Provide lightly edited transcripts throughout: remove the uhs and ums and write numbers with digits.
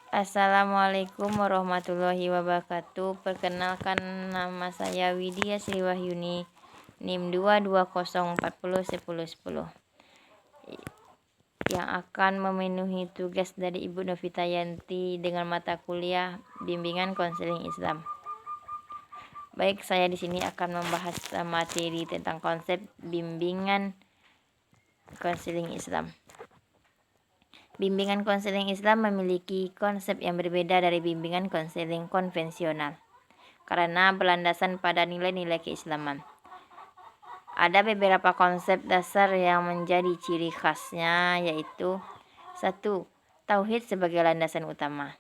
Assalamualaikum warahmatullahi wabarakatuh. Perkenalkan, nama saya Widya Sri Wahyuni, NIM 220401010, yang akan memenuhi tugas dari Ibu Novitayanti dengan mata kuliah Bimbingan Konseling Islam. Baik, saya di sini akan membahas materi tentang konsep bimbingan konseling Islam. Bimbingan konseling Islam memiliki konsep yang berbeda dari bimbingan konseling konvensional karena berlandasan pada nilai-nilai keislaman. Ada beberapa konsep dasar yang menjadi ciri khasnya, yaitu 1. Tauhid sebagai landasan utama.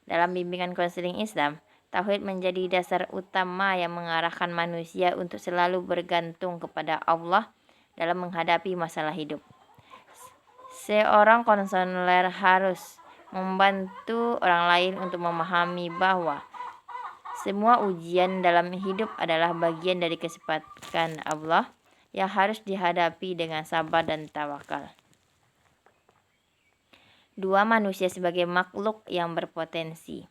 Dalam bimbingan konseling Islam, tauhid menjadi dasar utama yang mengarahkan manusia untuk selalu bergantung kepada Allah dalam menghadapi masalah hidup. Seorang konselor harus membantu orang lain untuk memahami bahwa semua ujian dalam hidup adalah bagian dari kesepakatan Allah yang harus dihadapi dengan sabar dan tawakal. 2. Manusia sebagai makhluk yang berpotensi.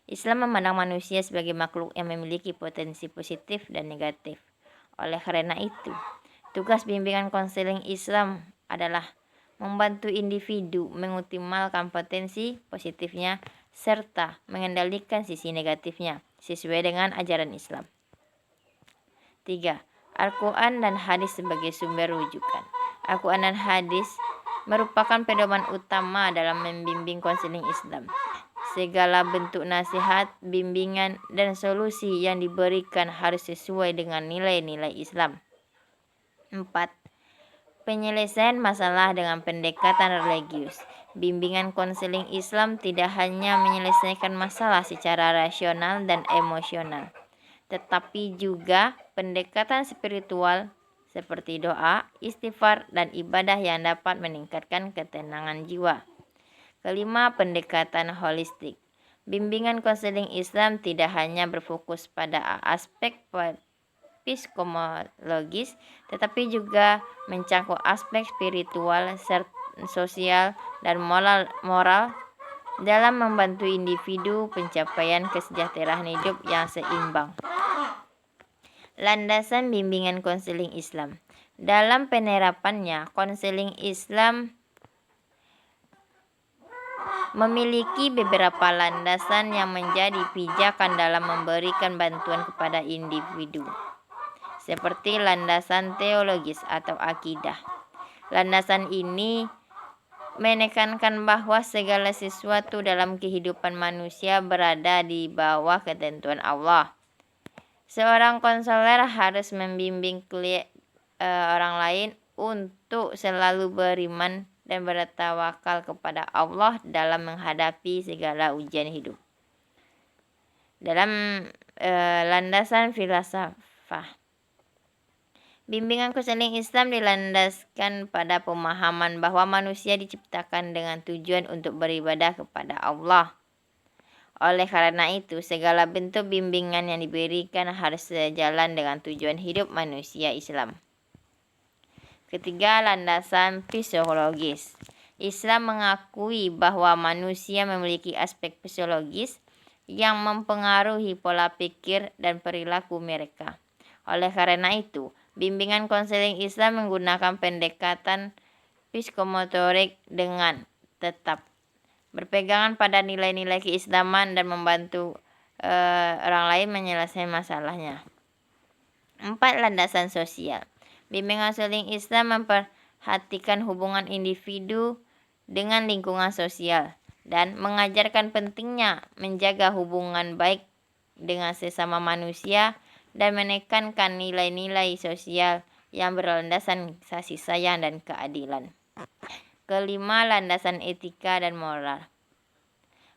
Islam memandang manusia sebagai makhluk yang memiliki potensi positif dan negatif. Oleh karena itu, tugas bimbingan konseling Islam adalah membantu individu mengoptimalkan potensi positifnya serta mengendalikan sisi negatifnya sesuai dengan ajaran Islam. 3. Al-Quran dan hadis sebagai sumber rujukan. Al-Quran dan hadis merupakan pedoman utama dalam membimbing konseling Islam. Segala bentuk nasihat, bimbingan, dan solusi yang diberikan harus sesuai dengan nilai-nilai Islam. 4. Penyelesaian masalah dengan pendekatan religius. Bimbingan konseling Islam tidak hanya menyelesaikan masalah secara rasional dan emosional, tetapi juga pendekatan spiritual seperti doa, istighfar, dan ibadah yang dapat meningkatkan ketenangan jiwa. 5. Pendekatan holistik. Bimbingan konseling Islam tidak hanya berfokus pada aspek psikologis, tetapi juga mencangkup aspek spiritual, sosial, dan moral dalam membantu individu pencapaian kesejahteraan hidup yang seimbang. Landasan bimbingan konseling Islam. Dalam penerapannya, konseling Islam memiliki beberapa landasan yang menjadi pijakan dalam memberikan bantuan kepada individu, seperti landasan teologis atau akidah. Landasan ini menekankan bahwa segala sesuatu dalam kehidupan manusia berada di bawah ketentuan Allah. Seorang konselor harus membimbing orang lain untuk selalu beriman dan bertawakal kepada Allah dalam menghadapi segala ujian hidup. Dalam landasan filsafah, bimbingan konseling Islam dilandaskan pada pemahaman bahwa manusia diciptakan dengan tujuan untuk beribadah kepada Allah. Oleh karena itu, segala bentuk bimbingan yang diberikan harus sejalan dengan tujuan hidup manusia Islam. 3. Landasan psikologis. Islam mengakui bahwa manusia memiliki aspek psikologis yang mempengaruhi pola pikir dan perilaku mereka. Oleh karena itu, bimbingan konseling Islam menggunakan pendekatan psikomotorik dengan tetap berpegangan pada nilai-nilai keislaman dan membantu orang lain menyelesaikan masalahnya. 4. Landasan sosial. Bimbingan konseling Islam memperhatikan hubungan individu dengan lingkungan sosial dan mengajarkan pentingnya menjaga hubungan baik dengan sesama manusia dan menekankan nilai-nilai sosial yang berlandasan kasih sayang dan keadilan. 5. Landasan etika dan moral.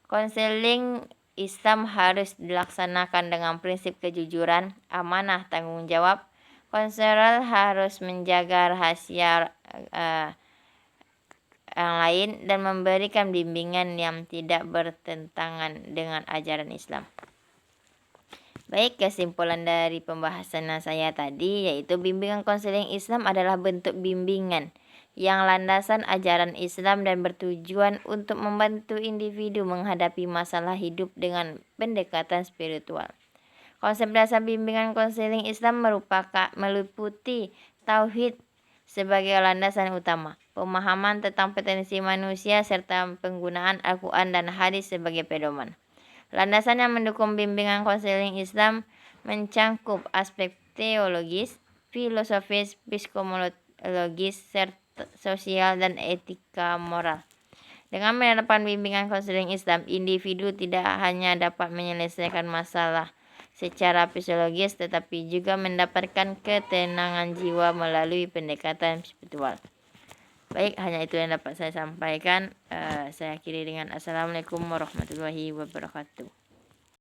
Konseling Islam harus dilaksanakan dengan prinsip kejujuran, amanah, tanggung jawab. Konselor harus menjaga rahasia yang lain dan memberikan bimbingan yang tidak bertentangan dengan ajaran Islam. Baik, kesimpulan dari pembahasan saya tadi yaitu bimbingan konseling Islam adalah bentuk bimbingan yang landasan ajaran Islam dan bertujuan untuk membantu individu menghadapi masalah hidup dengan pendekatan spiritual. Konsep dasar bimbingan konseling Islam meliputi tauhid sebagai landasan utama, pemahaman tentang potensi manusia serta penggunaan Al-Quran dan hadis sebagai pedoman. Landasan yang mendukung bimbingan konseling Islam mencangkup aspek teologis, filosofis, psikologis, sosial, dan etika moral. Dengan menerapkan bimbingan konseling Islam, individu tidak hanya dapat menyelesaikan masalah secara fisiologis, tetapi juga mendapatkan ketenangan jiwa melalui pendekatan spiritual. Baik, hanya itu yang dapat saya sampaikan. Saya akhiri dengan Assalamualaikum warahmatullahi wabarakatuh.